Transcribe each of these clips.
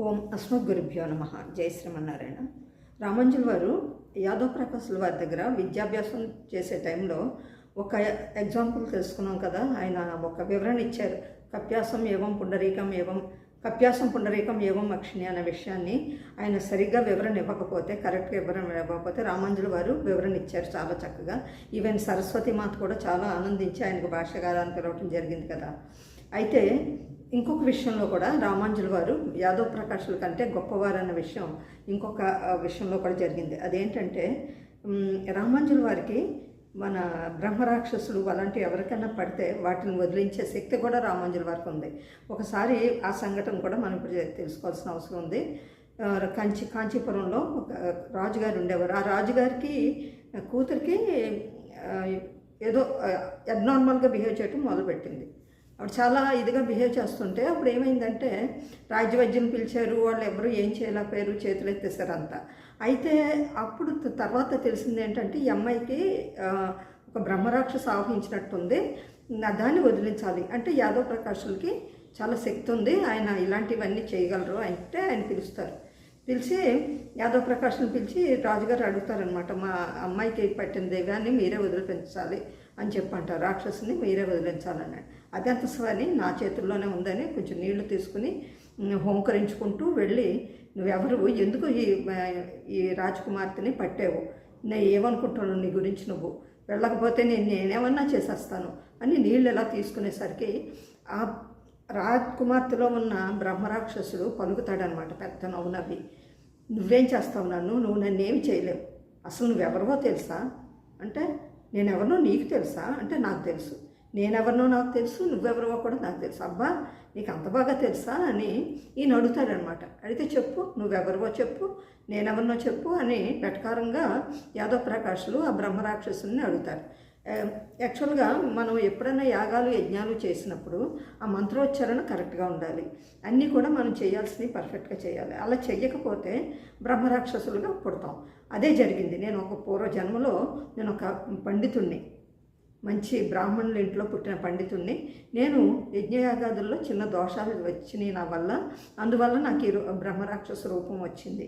ఓం అస్మద్గురుభ్యో నమ. జై శ్రీమన్నారాయణ. రామాంజుల వారు యాదవ్ ప్రకాశుల వారి దగ్గర విద్యాభ్యాసం చేసే టైంలో ఒక ఎగ్జాంపుల్ తెలుసుకున్నాం కదా. ఆయన ఒక వివరణ ఇచ్చారు. కప్యాసం పుండరీకం ఏవం అక్షిణి అనే విషయాన్ని ఆయన సరిగ్గా వివరణ ఇవ్వకపోతే, కరెక్ట్గా వివరణ ఇవ్వకపోతే రామాంజుల వారు వివరణ ఇచ్చారు చాలా చక్కగా. ఈవెన్ సరస్వతి మాత కూడా చాలా ఆనందించి ఆయనకు భాషగారాన్ని పిలవటం జరిగింది కదా. అయితే ఇంకొక విషయంలో కూడా రామాంజుల వారు యాదవ్ ప్రకాశుల కంటే గొప్పవారు అన్న విషయం ఇంకొక విషయంలో కూడా జరిగింది. అదేంటంటే రామాంజుల వారికి మన బ్రహ్మరాక్షసులు అలాంటి ఎవరికైనా పడితే వాటిని వదిలించే శక్తి కూడా రామాంజుల వారికి ఉంది. ఒకసారి ఆ సంఘటన కూడా మనం ఇప్పుడు తెలుసుకోవాల్సిన అవసరం ఉంది. కాంచీపురంలో ఒక రాజుగారు ఉండేవారు. ఆ రాజుగారికి కూతురికి ఏదో అబ్నార్మల్గా బిహేవ్ చేయటం మొదలుపెట్టింది. అప్పుడు చాలా ఇదిగా బిహేవ్ చేస్తుంటే అప్పుడు ఏమైందంటే రాజ్యవైద్యం పిలిచారు. వాళ్ళు ఎవరు ఏం చేయలేకపోయారు, చేతులు ఎత్తేసారు అంతా. అయితే అప్పుడు తర్వాత తెలిసింది ఏంటంటే ఈ అమ్మాయికి ఒక బ్రహ్మరాక్షసు ఆవహించినట్టుంది, దాన్ని వదిలించాలి అంటే యాదవ్ ప్రకాశులకి చాలా శక్తి ఉంది, ఆయన ఇలాంటివన్నీ చేయగలరు అంటే ఆయన పిలుస్తారు. పిలిచి యాదవ్ ప్రకాష్ని పిలిచి రాజుగారు అడుగుతారనమాట, మా అమ్మాయికి పట్టిన దైవాన్ని మీరే వదిలిపించాలి అని చెప్పంటారు. రాక్షసుని మీరే వదిలించాలని. అదంత స్వాని నా చేతుల్లోనే ఉందని కొంచెం నీళ్లు తీసుకుని హోంకరించుకుంటూ వెళ్ళి, నువ్వెవరు, ఎందుకు ఈ రాజకుమార్తెని పట్టావు, నేను ఏమనుకుంటున్నాను నీ గురించి, నువ్వు వెళ్ళకపోతే నేనేమన్నా చేసేస్తాను అని నీళ్ళు ఎలా తీసుకునేసరికి ఆ రాజకుమార్తెలో ఉన్న బ్రహ్మరాక్షసుడు పలుకుతాడనమాట పెద్ద నవ్వునవ్వి, నువ్వేం చేస్తావు, నువ్వు నన్నేమి చేయలేవు, అసలు నువ్వెవరివో తెలుసా అంటే, నేనెవరినో నీకు తెలుసా అంటే, నాకు తెలుసు, నేనెవరినో నాకు తెలుసు, నువ్వెవరివో కూడా నాకు తెలుసు. అబ్బా నీకు అంత బాగా తెలుసా అని ఈయన అడుగుతాడనమాట. అడిగితే చెప్పు, నువ్వెవరివో చెప్పు, నేనెవరినో చెప్పు అని వెటకారంగా యాదవ్ ప్రకాశులు ఆ బ్రహ్మరాక్షసుని అడుగుతారు. యాక్చువల్గా మనం ఎప్పుడైనా యాగాలు యజ్ఞాలు చేసినప్పుడు ఆ మంత్రోచ్చారణ కరెక్ట్గా ఉండాలి, అన్నీ కూడా మనం చేయాల్సినవి పర్ఫెక్ట్గా చేయాలి. అలా చెయ్యకపోతే బ్రహ్మరాక్షసులుగా పుడతాం. అదే జరిగింది. నేను ఒక పూర్వజన్మలో నేను ఒక పండితుణ్ణి, మంచి బ్రాహ్మణుల ఇంట్లో పుట్టిన పండితుణ్ణి. నేను యజ్ఞయాగాదుల్లో చిన్న దోషాలు వచ్చినాయి నా వల్ల, అందువల్ల నాకు ఈ బ్రహ్మరాక్షస రూపం వచ్చింది.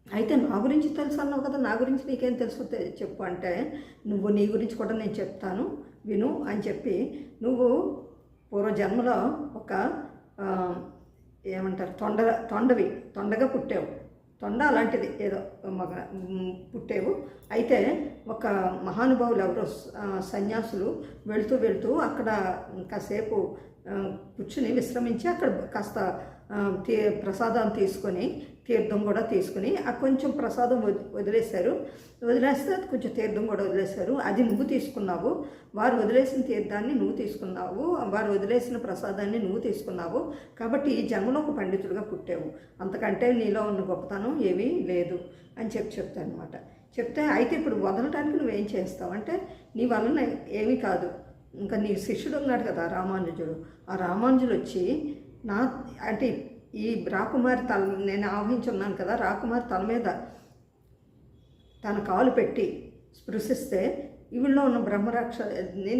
అయితే నా గురించి తెలుసు అన్నావు కదా, నా గురించి నీకేం తెలుసు చెప్పు అంటే, నువ్వు నీ గురించి కూడా నేను చెప్తాను విను అని చెప్పి, నువ్వు పూర్వజన్మలో ఒక ఏమంటారు తొండగా పుట్టావు, తొండ అలాంటిది ఏదో పుట్టేవు. అయితే ఒక మహానుభావులు ఎవరో సన్యాసులు వెళుతూ అక్కడ కాసేపు కూర్చుని విశ్రమించి అక్కడ కాస్త ప్రసాదం తీసుకొని, తీర్థం కూడా తీసుకుని ఆ కొంచెం ప్రసాదం వదిలేస్తే అది కొంచెం తీర్థం కూడా వదిలేశారు. అది నువ్వు తీసుకున్నావు, వారు వదిలేసిన తీర్థాన్ని నువ్వు తీసుకున్నావు, వారు వదిలేసిన ప్రసాదాన్ని నువ్వు తీసుకున్నావు, కాబట్టి ఈ జన్మలో ఒక పండితుడిగా పుట్టావు, అంతకంటే నీలో ఉన్న గొప్పతనం ఏమీ లేదు అని చెప్తానమాట. చెప్తే అయితే ఇప్పుడు వదలటానికి నువ్వేం చేస్తావు అంటే, నీ వలన ఏమీ కాదు, ఇంకా నీ శిష్యుడు ఉన్నాడు కదా రామానుజుడు, ఆ రామానుజులు వచ్చి అంటే ఈ రాకుమారి తల, నేను ఆవహించున్నాను కదా, రాకుమారి తల మీద తన కాలు పెట్టి స్పృశిస్తే ఈవిల్లో ఉన్న బ్రహ్మరాక్షని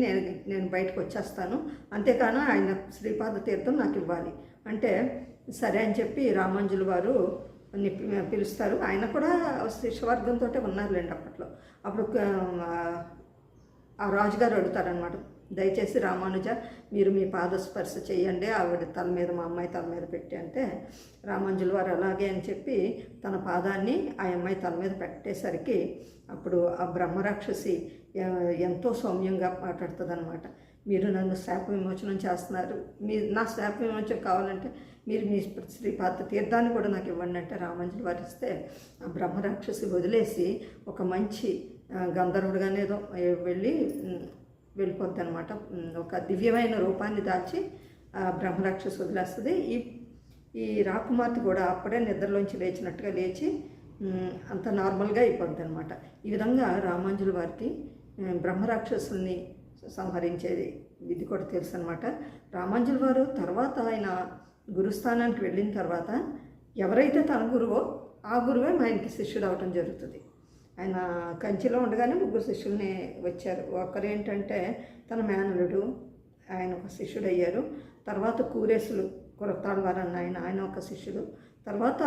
నేను బయటకు వచ్చేస్తాను, అంతేకాని ఆయన శ్రీపాద తీర్థం నాకు ఇవ్వాలి అంటే, సరే అని చెప్పి రామాంజుల వారు పిలుస్తారు. ఆయన కూడా శిష్యవర్గంతో ఉన్నారులేండి అప్పట్లో. అప్పుడు ఆ రాజుగారు అడుగుతారనమాట, దయచేసి రామానుజ మీరు మీ పాదస్పర్శ చేయండి ఆవిడ తల మీద, మా అమ్మాయి తల మీద పెట్టి అంటే, రామాంజుల వారు అలాగే అని చెప్పి తన పాదాన్ని ఆ అమ్మాయి తల మీద పెట్టేసరికి అప్పుడు ఆ బ్రహ్మరాక్షసి ఎంతో సౌమ్యంగా మాట్లాడుతుంది అనమాట. మీరు నన్ను శాప విమోచనం చేస్తున్నారు, నా శాప విమోచనం కావాలంటే మీరు మీ శ్రీపాద తీర్థాన్ని కూడా నాకు ఇవ్వండి అంటే రామాంజుల వారు ఇస్తే ఆ బ్రహ్మరాక్షసి వదిలేసి ఒక మంచి గంధర్వుడిగానే ఏదో వెళ్ళిపోద్ది అనమాట. ఒక దివ్యమైన రూపాన్ని దాల్చి బ్రహ్మరాక్షసు వదిలేస్తుంది. ఈ రాకుమార్తె కూడా అప్పుడే నిద్రలోంచి లేచినట్టుగా లేచి అంత నార్మల్గా అయిపోద్ది అనమాట. ఈ విధంగా రామాంజుల వారికి బ్రహ్మరాక్షసుల్ని సంహరించేది ఇది కూడా తెలుసు అనమాట. రామాంజుల వారు తర్వాత ఆయన గురుస్థానానికి వెళ్ళిన తర్వాత ఎవరైతే తన గురువో ఆ గురువే ఆయనకి శిష్యుడు అవటం జరుగుతుంది. ఆయన కంచిలో ఉండగానే 3 శిష్యుల్ని వచ్చారు. ఒకరేంటంటే తన మేనలుడు, ఆయన ఒక శిష్యుడు అయ్యారు. తర్వాత కూరేసులు కురతాళ్ వారు అన్న ఆయన ఒక శిష్యుడు. తర్వాత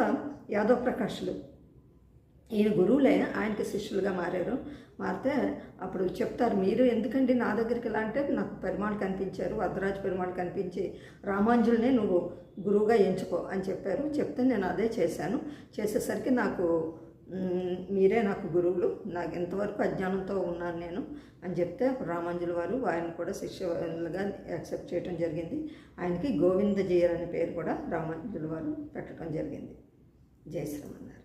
యాదవ్ ప్రకాష్లు ఈయన గురువులే ఆయనకి శిష్యులుగా మారితే అప్పుడు చెప్తారు, మీరు ఎందుకండి నా దగ్గరికి ఇలా అంటే, నాకు పెరుమాళ్ కనిపించారు, వరదరాజ పెరుమాళ్ కనిపించి రామాంజుల్నే నువ్వు గురువుగా ఎంచుకో అని చెప్పారు. చెప్తే నేను అదే చేశాను. చేసేసరికి నాకు మీరే నాకు గురువులు, నాకు ఎంతవరకు అజ్ఞానంతో ఉన్నాను నేను అని చెప్తే రామాంజుల వారు ఆయన కూడా శిష్యులుగా యాక్సెప్ట్ చేయడం జరిగింది. ఆయనకి గోవిందజీయర్ అనే పేరు కూడా రామాంజుల వారు పెట్టడం జరిగింది. జై శ్రీమన్నారాయణ.